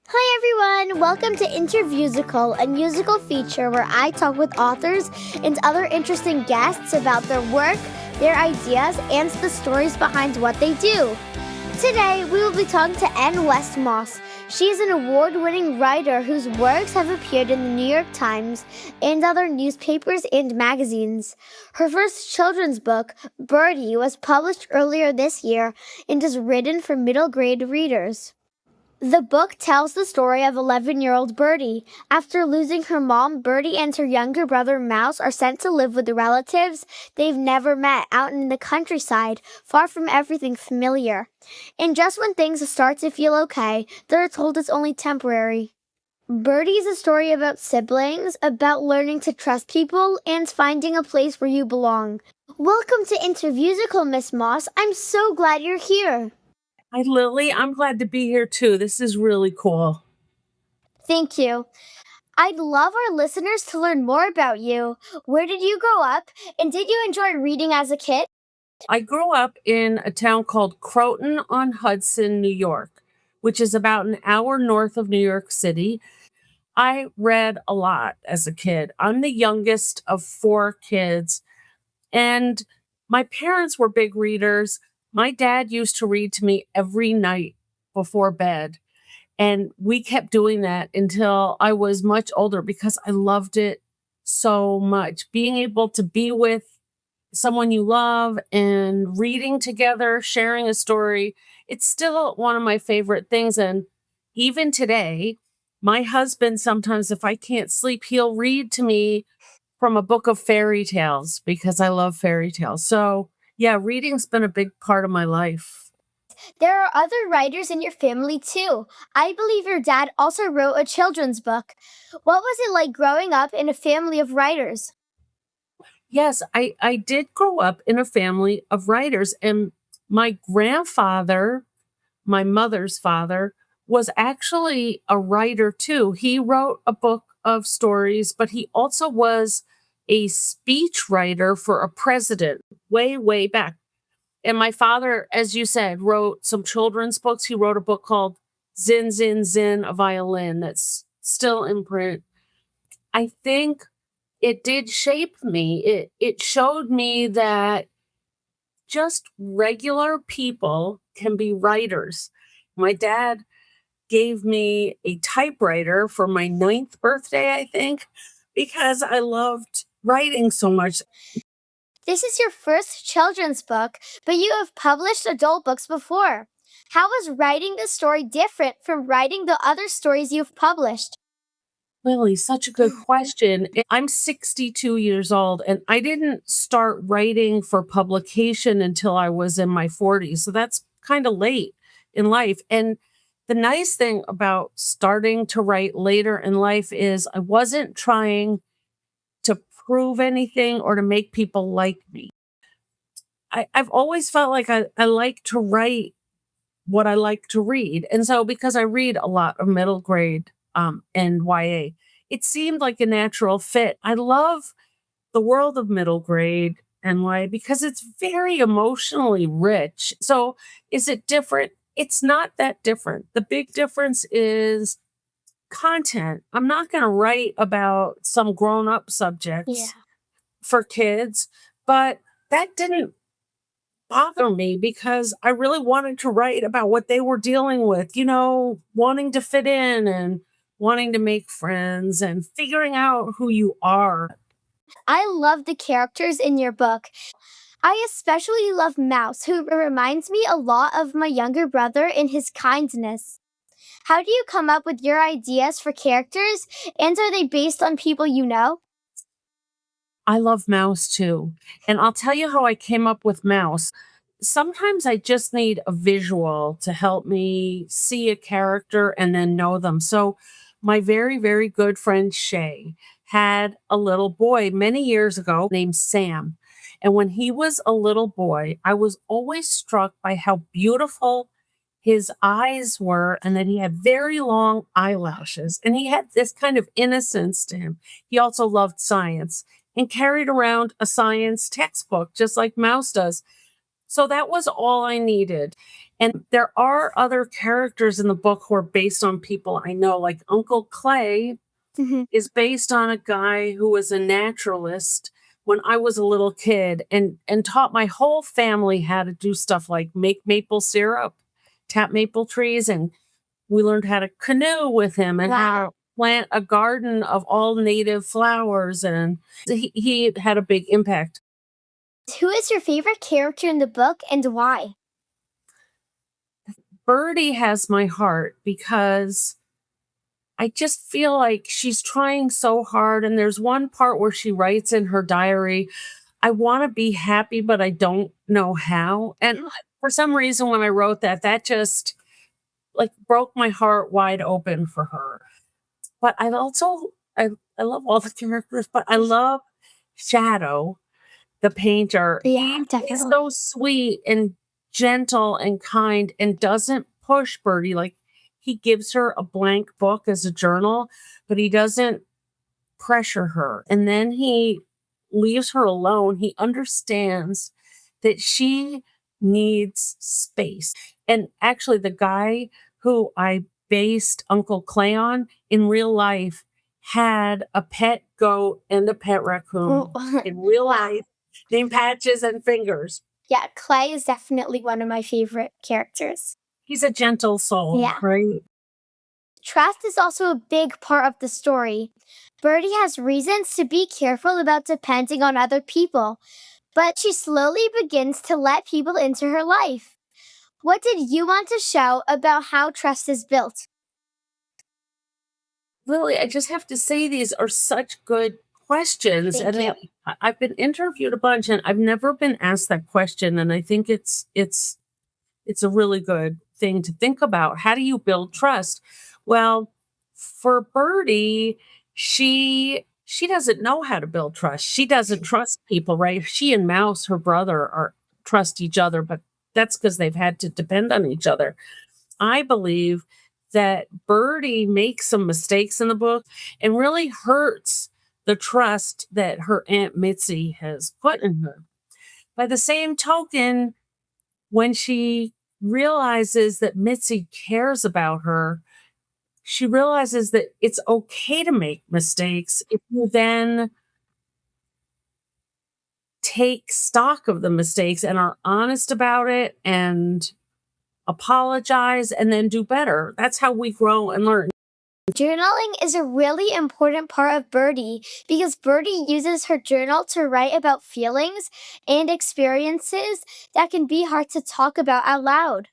Hi everyone, welcome to Interviewsicle, a musical feature where I talk with authors and other interesting guests about their work, their ideas, and the stories behind what they do. Today, we will be talking to Anne West Moss. She is an award-winning writer whose works have appeared in the New York Times and other newspapers and magazines. Her first children's book, Birdy, was published earlier this year and is written for middle grade readers. The book tells the story of 11-year-old Birdy. After losing her mom, Birdy and her younger brother Mouse are sent to live with relatives they've never met out in the countryside, far from everything familiar. And just when things start to feel okay, they're told it's only temporary. Birdy is a story about siblings, about learning to trust people, and finding a place where you belong. Welcome to Interviewsicle, Miss Moss. I'm so glad you're here. Hi, Lily. I'm glad to be here too. This is really cool. Thank you. I'd love our listeners to learn more about you. Where did you grow up? And did you enjoy reading as a kid? I grew up in a town called Croton-on-Hudson, New York, which is about an hour north of New York City. I read a lot as a kid. I'm the youngest of four kids, and my parents were big readers. My dad used to read to me every night before bed. And we kept doing that until I was much older because I loved it so much. Being able to be with someone you love and reading together, sharing a story, it's still one of my favorite things. And even today, my husband, sometimes if I can't sleep, he'll read to me from a book of fairy tales because I love fairy tales. So, yeah, reading's been a big part of my life. There are other writers in your family too. I believe your dad also wrote a children's book. What was it like growing up in a family of writers? Yes, I did grow up in a family of writers, and my grandfather, my mother's father, was actually a writer too. He wrote a book of stories, but he also was a speech writer for a president way, way back. And my father, as you said, wrote some children's books. He wrote a book called Zin Zin Zin, a violin that's still in print. I think it did shape me. It showed me that just regular people can be writers. My dad gave me a typewriter for my ninth birthday, I think, because I loved writing so much. This is your first children's book, but you have published adult books before. How is writing this story different from writing the other stories you've published? Lily, such a good question. I'm 62 years old and I didn't start writing for publication until I was in my 40s. So that's kind of late in life. And the nice thing about starting to write later in life is I wasn't trying to prove anything or to make people like me. I've always felt like I like to write what I like to read. And so because I read a lot of middle grade and YA, it seemed like a natural fit. I love the world of middle grade and YA because it's very emotionally rich. So is it different? It's not that different. The big difference is content. I'm not going to write about some grown up Yeah. subjects for kids, but that didn't bother me because I really wanted to write about what they were dealing with, wanting to fit in and wanting to make friends and figuring out who you are. I love the characters in your book. I especially love Mouse, who reminds me a lot of my younger brother in his kindness. How do you come up with your ideas for characters, and are they based on people you know? I love Mouse too. And I'll tell you how I came up with Mouse. Sometimes I just need a visual to help me see a character and then know them. So, my very, very good friend Shay had a little boy many years ago named Sam. And when he was a little boy, I was always struck by how beautiful his eyes were and that he had very long eyelashes. And he had this kind of innocence to him. He also loved science and carried around a science textbook, just like Mouse does. So that was all I needed. And there are other characters in the book who are based on people I know, like Uncle Clay Mhm. is based on a guy who was a naturalist when I was a little kid and taught my whole family how to do stuff like make maple syrup, tap maple trees, and we learned how to canoe with him and how Wow. to plant a garden of all native flowers, and he had a big impact. Who is your favorite character in the book and why? Birdy has my heart because I just feel like she's trying so hard. And there's one part where she writes in her diary, I want to be happy, but I don't know how. And for some reason, when I wrote that, that just like broke my heart wide open for her. But I love all the characters, but I love Shadow, the painter. Yeah, He's definitely. so sweet and gentle and kind and doesn't push Birdie. Like he gives her a blank book as a journal, but he doesn't pressure her. And then he leaves her alone. He understands that she needs space. And actually, the guy who I based Uncle Clay on in real life had a pet goat and a pet raccoon Oh, in real wow. life named Patches and Fingers. Yeah, Clay is definitely one of my favorite characters. He's a gentle soul, Yeah. right? Trust is also a big part of the story. Birdie has reasons to be careful about depending on other people, but she slowly begins to let people into her life. What did you want to show about how trust is built? Lily, I just have to say these are such good questions. Thank And you. I've been interviewed a bunch and I've never been asked that question. And I think it's a really good thing to think about. How do you build trust? Well, for Birdie, she doesn't know how to build trust. She doesn't trust people, right? She and Mouse, her brother, are trust each other, but that's because they've had to depend on each other. I believe that Birdie makes some mistakes in the book and really hurts the trust that her Aunt Mitzi has put in her. By the same token, when she realizes that Mitzi cares about her, she realizes that it's okay to make mistakes if you then take stock of the mistakes and are honest about it and apologize and then do better. That's how we grow and learn. Journaling is a really important part of Birdie because Birdie uses her journal to write about feelings and experiences that can be hard to talk about out loud.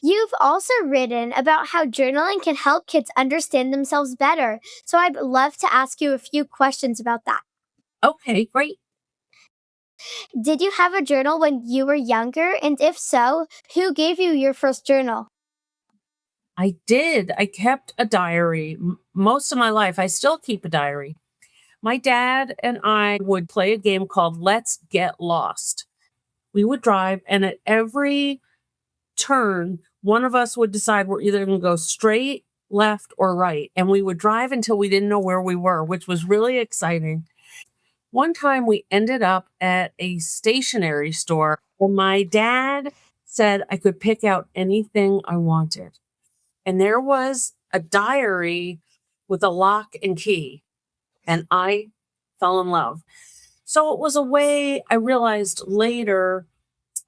You've also written about how journaling can help kids understand themselves better, so I'd love to ask you a few questions about that. Okay, great. Did you have a journal when you were younger? And if so, who gave you your first journal? I did. I kept a diary most of my life. I still keep a diary. My dad and I would play a game called Let's Get Lost. We would drive, and at every turn, one of us would decide we're either going to go straight, left, or right. And we would drive until we didn't know where we were, which was really exciting. One time we ended up at a stationery store, and my dad said I could pick out anything I wanted. And there was a diary with a lock and key, and I fell in love. So it was a way I realized later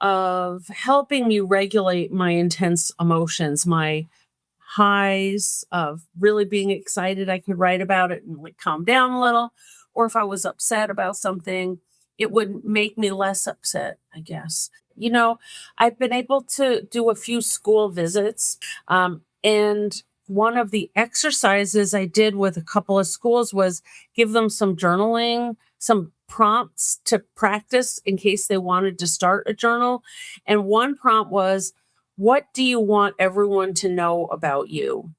of helping me regulate my intense emotions, my highs of really being excited. I could write about it and like calm down a little. Or if I was upset about something, it would make me less upset, I guess. I've been able to do a few school visits. And one of the exercises I did with a couple of schools was give them some journaling, some prompts to practice in case they wanted to start a journal. And one prompt was, what do you want everyone to know about you?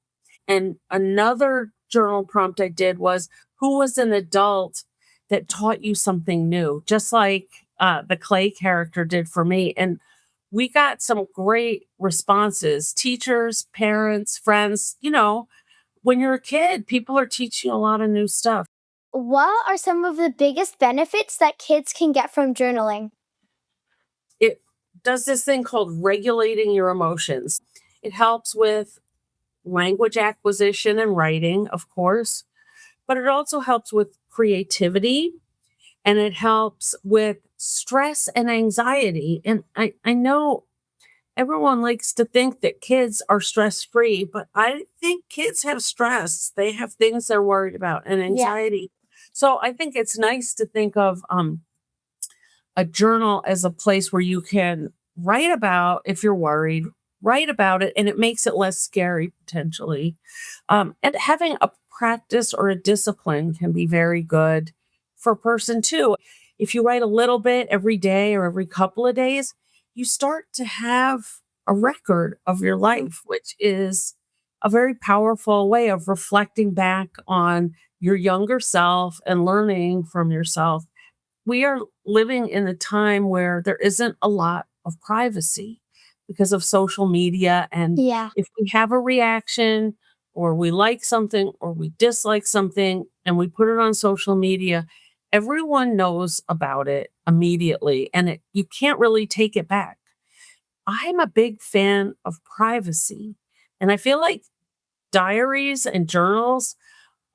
And another journal prompt I did was, who was an adult that taught you something new? Just like the Clay character did for me. And we got some great responses, teachers, parents, friends. When you're a kid, people are teaching you a lot of new stuff. What are some of the biggest benefits that kids can get from journaling? It does this thing called regulating your emotions. It helps with language acquisition and writing, of course, but it also helps with creativity and it helps with stress and anxiety. And I know everyone likes to think that kids are stress free, but I think kids have stress. They have things they're worried about and Yeah. anxiety. So I think it's nice to think of a journal as a place where you can write about if you're worried, write about it, and it makes it less scary potentially. And having a practice or a discipline can be very good for a person too. If you write a little bit every day or every couple of days, you start to have a record of your life, which is a very powerful way of reflecting back on your younger self and learning from yourself. We are living in a time where there isn't a lot of privacy because of social media. And Yeah. if we have a reaction or we like something or we dislike something and we put it on social media, everyone knows about it immediately and you can't really take it back. I'm a big fan of privacy. And I feel like diaries and journals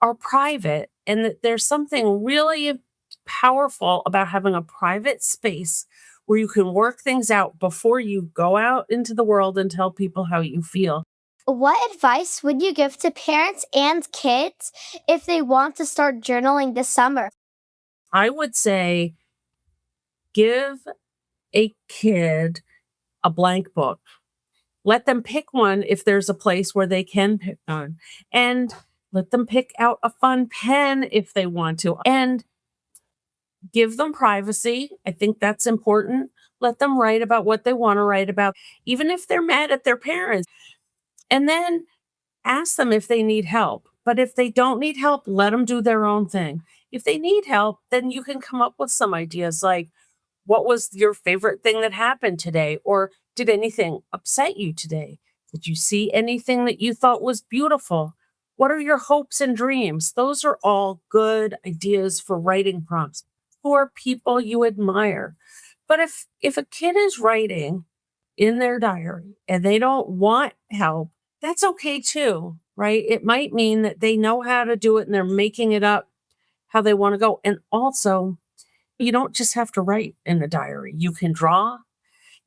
are private and that there's something really powerful about having a private space where you can work things out before you go out into the world and tell people how you feel. What advice would you give to parents and kids if they want to start journaling this summer? I would say give a kid a blank book. Let them pick one if there's a place where they can pick one. And let them pick out a fun pen if they want to. And give them privacy. I think that's important. Let them write about what they want to write about, even if they're mad at their parents. And then ask them if they need help. But if they don't need help, let them do their own thing. If they need help, then you can come up with some ideas like, what was your favorite thing that happened today? Or did anything upset you today? Did you see anything that you thought was beautiful? What are your hopes and dreams? Those are all good ideas for writing prompts for people you admire. But if a kid is writing in their diary and they don't want help, that's okay too, right? It might mean that they know how to do it and they're making it up how they want to go. And also, you don't just have to write in the diary. You can draw,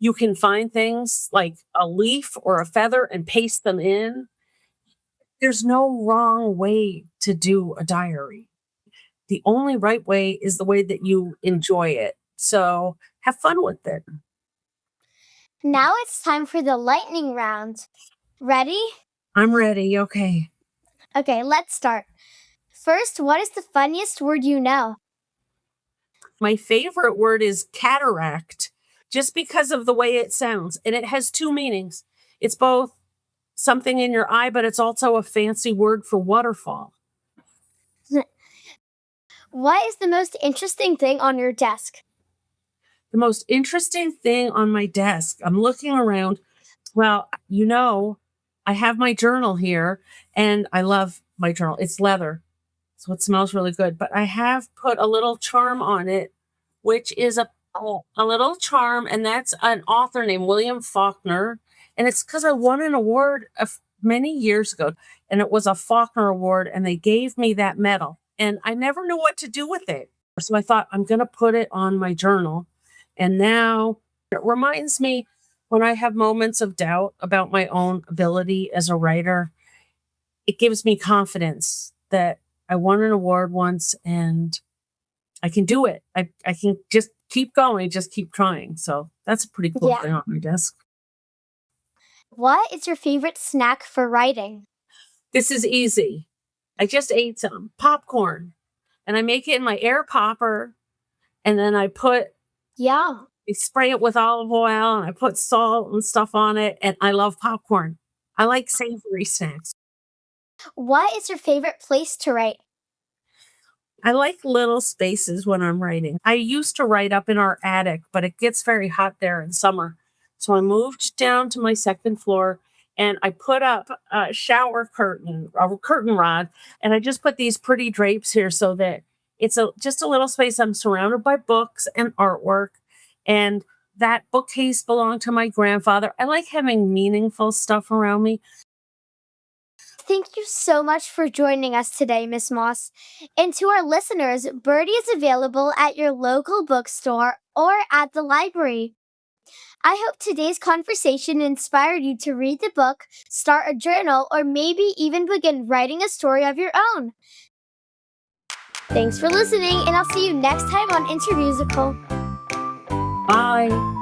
you can find things like a leaf or a feather and paste them in. There's no wrong way to do a diary. The only right way is the way that you enjoy it. So have fun with it. Now it's time for the lightning round. Ready? I'm ready. Okay. Okay, let's start. First, what is the funniest word you know? My favorite word is cataract, just because of the way it sounds. And it has two meanings. It's both something in your eye, but it's also a fancy word for waterfall. What is the most interesting thing on your desk? The most interesting thing on my desk, I'm looking around. Well, I have my journal here and I love my journal. It's leather, so it smells really good. But I have put a little charm on it, which is a little charm, and that's an author named William Faulkner. And it's because I won an award many years ago, and it was a Faulkner Award, and they gave me that medal. And I never knew what to do with it. So I thought, I'm going to put it on my journal. And now it reminds me when I have moments of doubt about my own ability as a writer, it gives me confidence that I won an award once and I can do it. I can just keep going, just keep trying. So that's a pretty cool Yeah. thing on my desk. What is your favorite snack for writing? This is easy. I just ate some popcorn and I make it in my air popper and then I Yeah. spray it with olive oil and I put salt and stuff on it. And I love popcorn. I like savory snacks. What is your favorite place to write? I like little spaces when I'm writing. I used to write up in our attic, but it gets very hot there in summer. So I moved down to my second floor and I put up a a curtain rod, and I just put these pretty drapes here so that it's just a little space. I'm surrounded by books and artwork, and that bookcase belonged to my grandfather. I like having meaningful stuff around me. Thank you so much for joining us today, Miss Moss. And to our listeners, Birdy is available at your local bookstore or at the library. I hope today's conversation inspired you to read the book, start a journal, or maybe even begin writing a story of your own. Thanks for listening, and I'll see you next time on Interviewsicle. Bye.